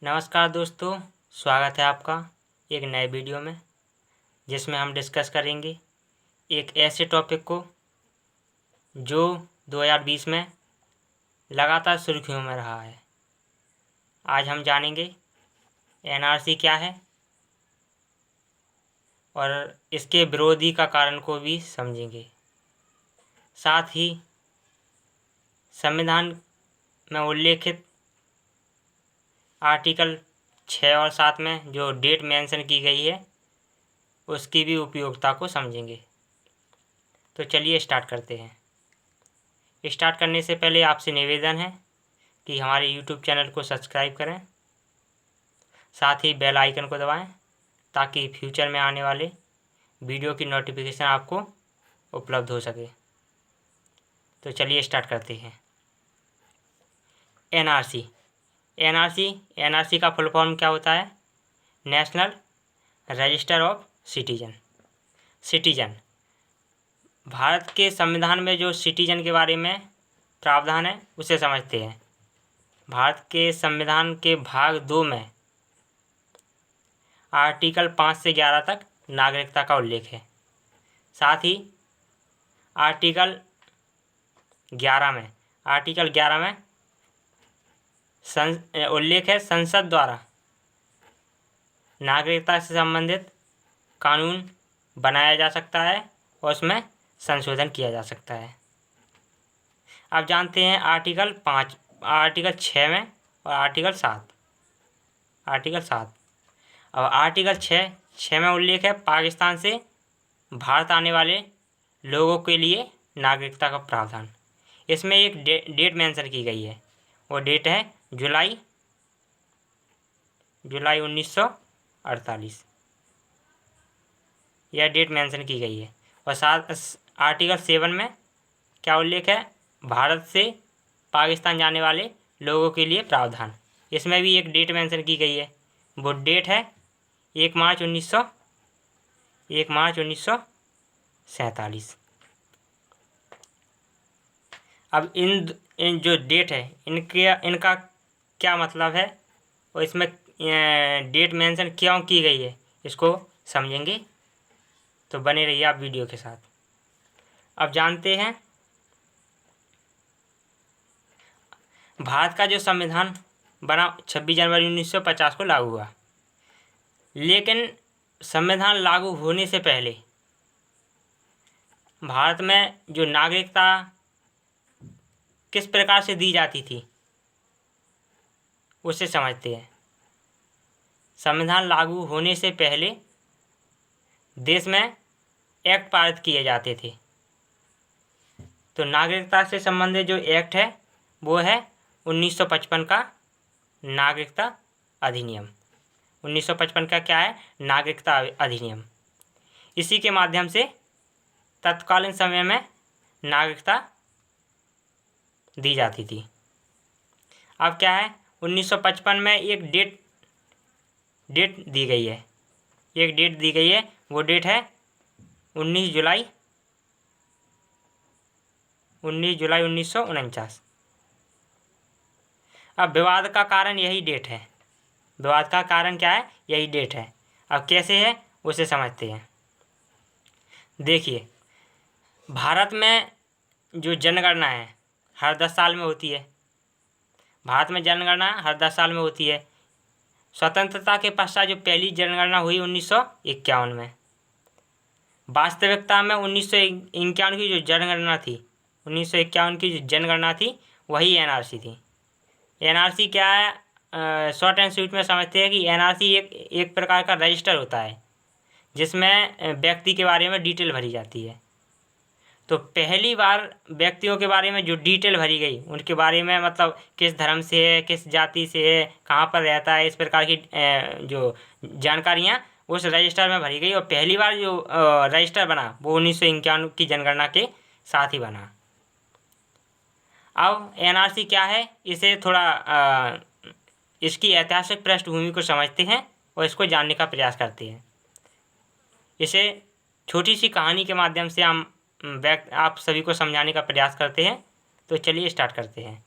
नमस्कार दोस्तों, स्वागत है आपका एक नए वीडियो में, जिसमें हम डिस्कस करेंगे एक ऐसे टॉपिक को जो 2020 में लगातार सुर्खियों में रहा है। आज हम जानेंगे एनआरसी क्या है और इसके विरोधी का कारण को भी समझेंगे। साथ ही संविधान में उल्लेखित आर्टिकल 6 और 7 में जो डेट मेंशन की गई है उसकी भी उपयोगिता को समझेंगे। तो चलिए स्टार्ट करते हैं। स्टार्ट करने से पहले आपसे निवेदन है कि हमारे यूट्यूब चैनल को सब्सक्राइब करें, साथ ही बेल आइकन को दबाएं ताकि फ्यूचर में आने वाले वीडियो की नोटिफिकेशन आपको उपलब्ध हो सके। तो चलिए स्टार्ट करते हैं। एनआरसी का फुल फॉर्म क्या होता है? National register of citizen. Bharat के संविधान में जो सिटीजन के बारे में प्रावधान है उसे समझते हैं। भारत के संविधान के भाग 2 में आर्टिकल 5 से 11 तक नागरिकता का उल्लेख है। साथ ही आर्टिकल 11 में उल्लेख है संसद द्वारा नागरिकता से संबंधित कानून बनाया जा सकता है और उसमें संशोधन किया जा सकता है। अब जानते हैं आर्टिकल 5, आर्टिकल 6 में और आर्टिकल 7। अब आर्टिकल 6 में उल्लेख है पाकिस्तान से भारत आने वाले लोगों के लिए नागरिकता का प्रावधान। इसमें एक डेट मेंशन की गई है, वो डेट है जुलाई 1948। यह डेट मेंशन की गई है। और साथ आर्टिकल 7 में क्या उल्लेख है? भारत से पाकिस्तान जाने वाले लोगों के लिए प्रावधान। इसमें भी एक डेट मेंशन की गई है, वो डेट है 1 मार्च 1947। अब इन जो डेट है इनका क्या मतलब है और इसमें डेट मेंशन क्यों की गई है इसको समझेंगे। तो बने रहिए आप वीडियो के साथ। अब जानते हैं भारत का जो संविधान बना 26 जनवरी 1950 को लागू हुआ, लेकिन संविधान लागू होने से पहले भारत में जो नागरिकता किस प्रकार से दी जाती थी उसे समझते हैं। संविधान लागू होने से पहले देश में एक्ट पारित किए जाते थे। तो नागरिकता से संबंधित जो एक्ट है वो है 1955 का नागरिकता अधिनियम। 1955 का क्या है? नागरिकता अधिनियम। इसी के माध्यम से तत्कालीन समय में नागरिकता दी जाती थी। अब क्या है? 1955 में एक डेट दी गई है। वो डेट है 19 जुलाई 1949। अब विवाद का कारण यही डेट है। विवाद का कारण क्या है? यही डेट है। अब कैसे है उसे समझते हैं। देखिए, भारत में जो जनगणना है हर 10 साल में होती है। स्वतंत्रता के पश्चात जो पहली जनगणना हुई 1951 में। वास्तविकता में 1951 की जो जनगणना थी वही एनआरसी थी। एनआरसी क्या है? शॉर्ट एंड स्वीट में समझते हैं कि एनआरसी एक प्रकार का रजिस्टर होता है जिसमें व्यक्ति के बारे में डिटेल भरी जाती है। तो पहली बार व्यक्तियों के बारे में जो डिटेल भरी गई, उनके बारे में मतलब किस धर्म से है, किस जाति से है, कहाँ पर रहता है, इस प्रकार की जो जानकारियाँ उस रजिस्टर में भरी गई। और पहली बार जो रजिस्टर बना वो 1951 की जनगणना के साथ ही बना। अब एनआरसी क्या है, इसे थोड़ा इसकी ऐतिहासिक पृष्ठभूमि को समझते हैं और इसको जानने का प्रयास करते हैं। इसे छोटी सी कहानी के माध्यम से हम आप सभी को समझाने का प्रयास करते हैं। तो चलिए स्टार्ट करते हैं।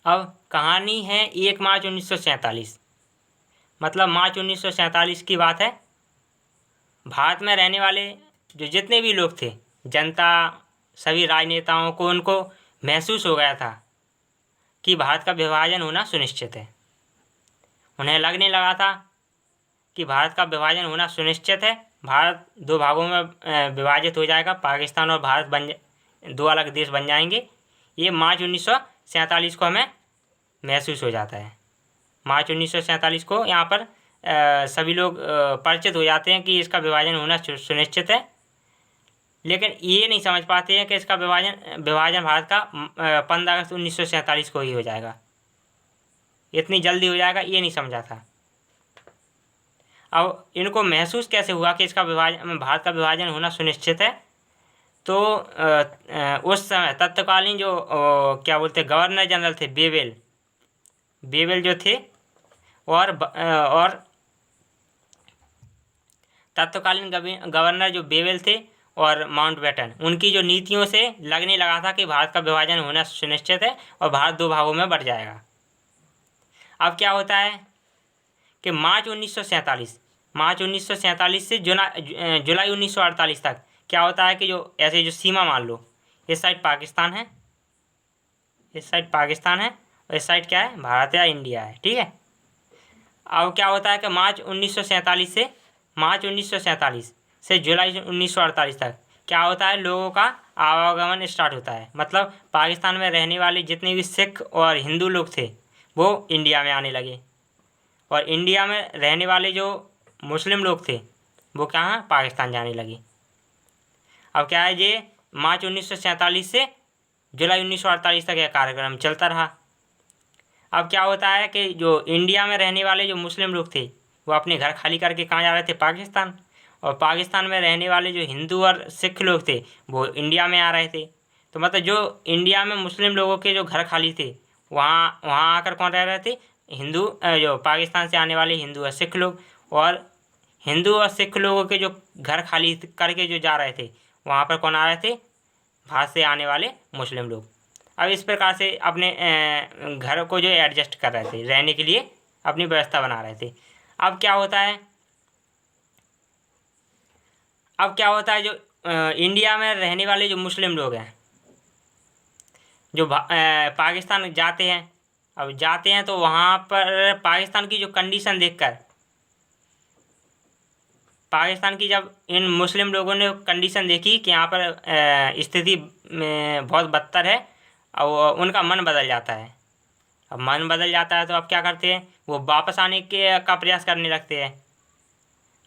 अब कहानी है 1 मार्च 1947। मतलब मार्च 1947 की बात है। भारत में रहने वाले जो जितने भी लोग थे, जनता, सभी राजनेताओं को, उनको महसूस हो गया था कि भारत का विभाजन होना सुनिश्चित है। उन्हें लगने लगा था कि भारत का विभाजन होना सुनिश्चित है, भारत दो भागों में विभाजित हो जाएगा, पाकिस्तान और भारत दो अलग देश बन जाएंगे। ये मार्च 1947 को हमें महसूस हो जाता है। मार्च 1947 को यहाँ पर सभी लोग परिचित हो जाते हैं कि इसका विभाजन होना सुनिश्चित है, लेकिन ये नहीं समझ पाते हैं कि इसका विभाजन भारत का 15 अगस्त 1947 को ही हो जाएगा, इतनी जल्दी हो जाएगा, ये नहीं समझा था। अब इनको महसूस कैसे हुआ कि इसका भारत का विभाजन होना सुनिश्चित है? तो उस समय तत्कालीन जो क्या बोलते गवर्नर जनरल थे, बेवेल जो थे, और तत्कालीन गवर्नर जो बेवेल थे और माउंटबेटन, उनकी जो नीतियों से लगने लगा था कि भारत का विभाजन होना सुनिश्चित है और भारत दो भागों में बढ़ जाएगा। अब क्या होता है कि मार्च 1947 से जुलाई 1948 तक क्या होता है कि जो ऐसे जो सीमा मान लो, इस साइड पाकिस्तान है, इस साइड पाकिस्तान है, और इस साइड क्या है, भारत या इंडिया है, ठीक है। अब क्या होता है कि मार्च 1947 से जुलाई 1948 तक क्या होता है, लोगों का आवागमन स्टार्ट होता है। मतलब पाकिस्तान में रहने वाले जितने भी सिख और हिंदू लोग थे वो इंडिया में आने लगे, और इंडिया में रहने वाले जो मुस्लिम लोग थे वो कहाँ, पाकिस्तान जाने लगे। अब क्या है, ये मार्च 1947 से जुलाई 1948 तक यह कार्यक्रम चलता रहा। अब क्या होता है कि जो इंडिया में रहने वाले जो मुस्लिम लोग थे वो अपने घर खाली करके कहाँ जा रहे थे, पाकिस्तान, और पाकिस्तान में रहने वाले जो हिंदू और सिख लोग थे वो इंडिया में आ रहे थे। तो मतलब जो इंडिया में मुस्लिम लोगों के जो घर खाली थे, वहाँ वहाँ आकर कौन रह रहे थे, हिंदू, जो पाकिस्तान से आने वाले हिंदू और सिख लोग, और हिंदू और सिख लोगों के जो घर खाली करके जो जा रहे थे वहाँ पर कौन आ रहे थे, भारत से आने वाले मुस्लिम लोग। अब इस प्रकार से अपने घर को जो एडजस्ट कर रहे थे, रहने के लिए अपनी व्यवस्था बना रहे थे। अब क्या होता है, जो इंडिया में रहने वाले जो मुस्लिम लोग हैं, जो पाकिस्तान जाते हैं, अब जाते हैं तो वहाँ पर पाकिस्तान की जो कंडीशन देखकर, पाकिस्तान की जब इन मुस्लिम लोगों ने कंडीशन देखी कि यहाँ पर स्थिति बहुत बदतर है, और उनका मन बदल जाता है। अब मन बदल जाता है तो अब क्या करते हैं, वो वापस आने के का प्रयास करने लगते हैं।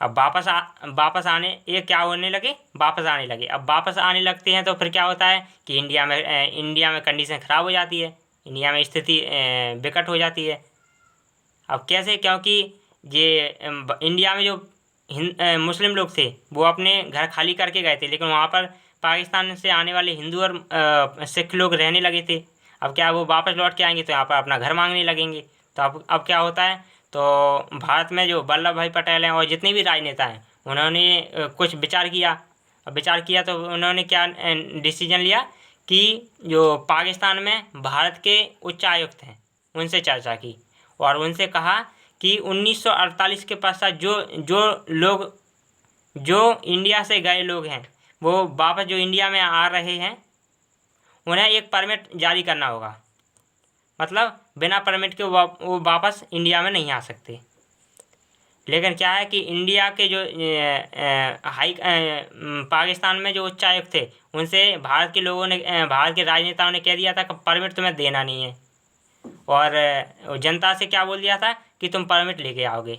अब वापस आने ये क्या होने लगे, वापस आने लगे। अब वापस आने लगते हैं तो फिर क्या होता है कि इंडिया में कंडीशन ख़राब हो जाती है, इंडिया में स्थिति विकट हो जाती है। अब कैसे, क्योंकि ये इंडिया में जो मुस्लिम लोग थे वो अपने घर खाली करके गए थे, लेकिन वहाँ पर पाकिस्तान से आने वाले हिंदू और सिख लोग रहने लगे थे। अब क्या वो वापस लौट के आएंगे तो यहाँ पर अपना घर मांगने लगेंगे। तो अब क्या होता है, तो भारत में जो वल्लभ भाई पटेल हैं और जितने भी राजनेता हैं उन्होंने कुछ विचार किया तो उन्होंने क्या डिसीजन लिया कि जो पाकिस्तान में भारत के उच्चायुक्त हैं उनसे चर्चा की, और उनसे कहा कि 1948 के पश्चात जो इंडिया से गए लोग हैं वो वापस जो इंडिया में आ रहे हैं उन्हें एक परमिट जारी करना होगा। मतलब बिना परमिट के वो वापस इंडिया में नहीं आ सकते। लेकिन क्या है कि इंडिया के जो पाकिस्तान में जो उच्चायुक्त थे उनसे भारत के लोगों ने, भारत के राजनेताओं ने कह दिया था कि परमिट तुम्हें देना नहीं है, और जनता से क्या बोल दिया था कि तुम परमिट लेके आओगे।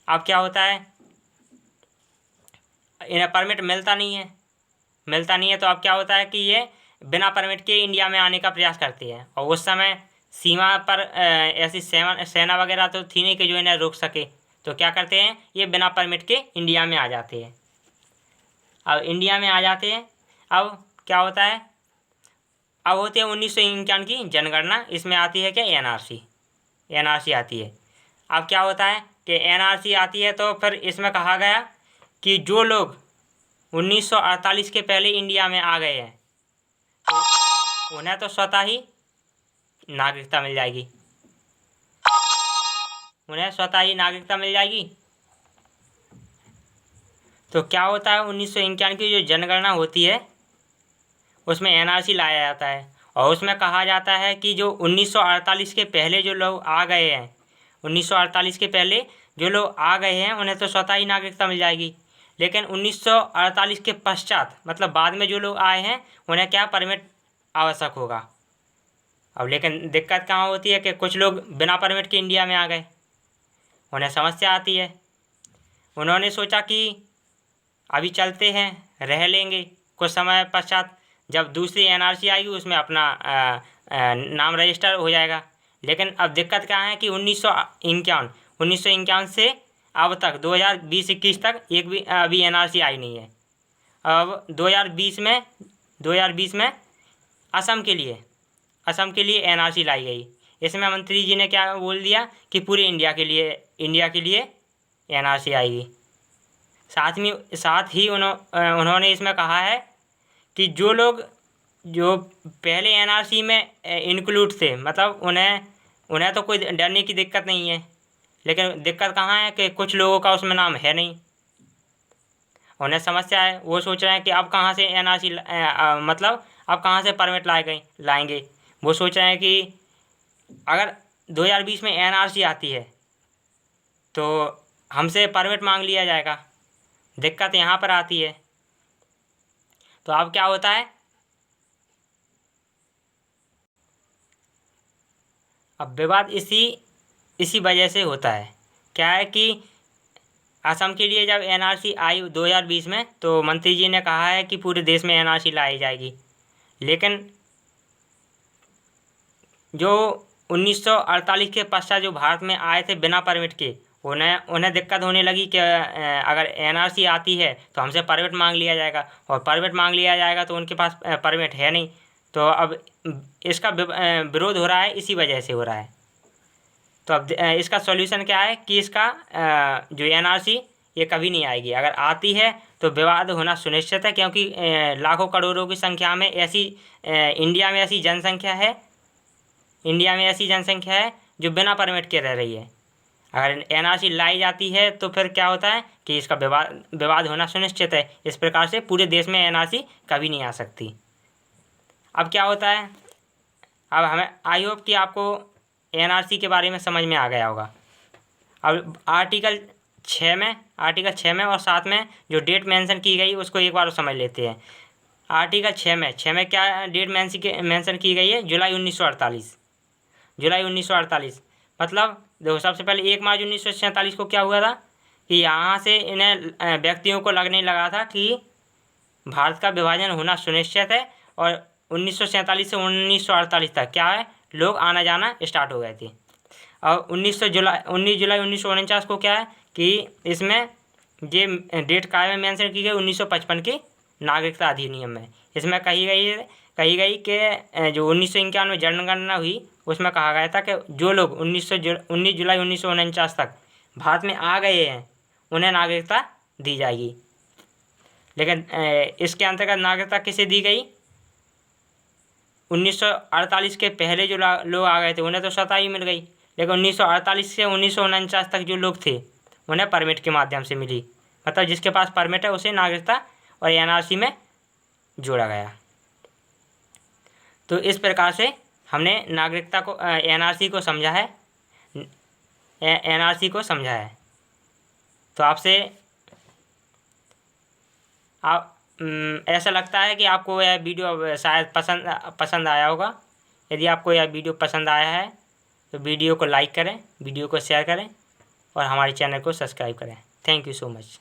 अब क्या होता है, इन्हें परमिट मिलता नहीं है तो अब क्या होता है कि ये बिना परमिट के इंडिया में आने का प्रयास करते हैं। और उस समय सीमा पर ऐसी सेना वगैरह तो थी नहीं कि जो इन्हें रोक सके, तो क्या करते हैं, ये बिना परमिट के इंडिया में आ जाते हैं। अब इंडिया में आ जाते हैं, अब क्या होता है, अब होते हैं 1951 की जनगणना, इसमें आती है क्या, एनआरसी आती है। अब क्या होता है कि एनआरसी आती है तो फिर इसमें कहा गया कि जो लोग 1948 के पहले इंडिया में आ गए हैं तो उन्हें तो स्वतः ही नागरिकता मिल जाएगी, उन्हें स्वतः ही नागरिकता मिल जाएगी। तो क्या होता है, 1951 की जो जनगणना होती है उसमें एनआरसी लाया जाता है और उसमें कहा जाता है कि जो 1948 के पहले जो लोग आ गए हैं, 1948 के पहले जो लोग आ गए हैं उन्हें तो स्वतः ही नागरिकता मिल जाएगी, लेकिन 1948 के पश्चात मतलब बाद में जो लोग आए हैं उन्हें क्या परमिट आवश्यक होगा। अब लेकिन दिक्कत कहाँ होती है कि कुछ लोग बिना परमिट के इंडिया में आ गए, उन्हें समस्या आती है। उन्होंने सोचा कि अभी चलते हैं, रह लेंगे, कुछ समय पश्चात जब दूसरी एनआरसी आएगी उसमें अपना नाम रजिस्टर हो जाएगा। लेकिन अब दिक्कत क्या है कि 1951 से अब तक 2020-21 तक एक भी अभी एनआरसी आई नहीं है। अब 2020 में असम के लिए एनआरसी लाई गई। इसमें मंत्री जी ने क्या बोल दिया कि पूरे इंडिया के लिए एनआरसी आएगी। साथ ही उन्होंने इसमें कहा है कि जो लोग जो पहले एनआरसी में इंक्लूड थे मतलब उन्हें तो कोई डरने की दिक्कत नहीं है, लेकिन दिक्कत कहाँ है कि कुछ लोगों का उसमें नाम है नहीं, उन्हें समस्या है। वो सोच रहे हैं कि अब कहाँ से एनआरसी मतलब अब कहाँ से परमिट लाएंगे। वो सोच रहे हैं कि अगर 2020 में एनआरसी आती है तो हमसे परमिट मांग लिया जाएगा। दिक्कत यहाँ पर आती है। तो अब क्या होता है, अब विवाद इसी वजह से होता है। क्या है कि असम के लिए जब एनआरसी आई 2020 में तो मंत्री जी ने कहा है कि पूरे देश में एनआरसी लाई जाएगी, लेकिन जो 1948 के पश्चात जो भारत में आए थे बिना परमिट के उन्हें दिक्कत होने लगी कि अगर एनआरसी आती है तो हमसे परमिट मांग लिया जाएगा, और परमिट मांग लिया जाएगा तो उनके पास परमिट है नहीं। तो अब इसका विरोध हो रहा है, इसी वजह से हो रहा है। तो अब इसका सॉल्यूशन क्या है कि इसका जो एनआरसी ये कभी नहीं आएगी। अगर आती है तो विवाद होना सुनिश्चित है, क्योंकि लाखों करोड़ों की संख्या में इंडिया में ऐसी जनसंख्या है जो बिना परमिट के रह रही है। अगर एनआरसी लाई जाती है तो फिर क्या होता है कि इसका विवाद होना सुनिश्चित है। इस प्रकार से पूरे देश में एनआरसी कभी नहीं आ सकती। अब क्या होता है, अब हमें आई होप कि आपको एनआरसी के बारे में समझ में आ गया होगा। अब आर्टिकल 6 में और 7 में जो डेट मेंशन की गई उसको एक बार समझ लेते हैं। आर्टिकल 6 में क्या डेट मेंशन की गई है, जुलाई 1948। मतलब देखो, सबसे पहले 1 मार्च 1947 को क्या हुआ था कि यहाँ से इन्हें व्यक्तियों को लगने लगा था कि भारत का विभाजन होना सुनिश्चित है, और 1947 से 1948 तक क्या है, लोग आना जाना स्टार्ट हो गए थे। और 19 जुलाई 1949 को क्या है कि इसमें ये डेट काय में मेंशन की गई 1955 के नागरिकता अधिनियम में। इसमें कही गई कि जो 1951 में जनगणना हुई उसमें कहा गया था कि जो लोग 19 जुलाई 1949 तक भारत में आ गए हैं उन्हें नागरिकता दी जाएगी। लेकिन इसके अंतर्गत नागरिकता किसे दी गई, 1948 के पहले जो लोग आ गए थे उन्हें तो स्वतः ही मिल गई, लेकिन 1948 से 1949 तक जो लोग थे उन्हें परमिट के माध्यम से मिली। मतलब जिसके पास परमिट है उसे नागरिकता और एनआरसी में जोड़ा गया। तो इस प्रकार से हमने नागरिकता को एनआरसी को समझा है। तो आपसे ऐसा लगता है कि आपको यह वीडियो शायद पसंद आया होगा। यदि आपको यह वीडियो पसंद आया है तो वीडियो को लाइक करें, वीडियो को शेयर करें और हमारे चैनल को सब्सक्राइब करें। Thank you so much.